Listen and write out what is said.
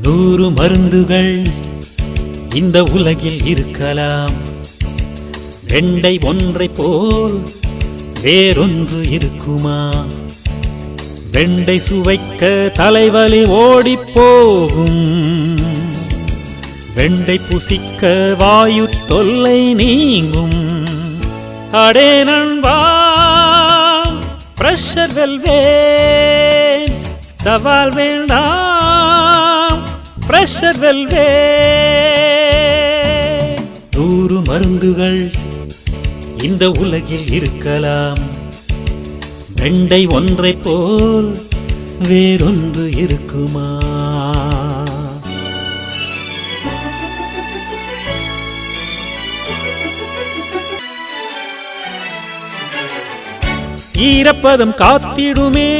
100 மருந்துகள் இந்த உலகில் இருக்கலாம். வெண்டை ஒன்றை போல் வேறொன்று இருக்குமா? வெண்டை சுவைக்க தலைவலி ஓடிப் போகும். வெண்டை புசிக்க வாயு தொல்லை நீங்கும். அடே நண்பா, பிரஷர் வெல்வேன், சவால் வேண்டாம், பிரஷர் வெல்வேன். 100 மருந்துகள் இந்த உலகில் இருக்கலாம். வெண்டை ஒன்றை போல் வேறொன்று இருக்குமா? ஈரப்பதம் காத்திடுமே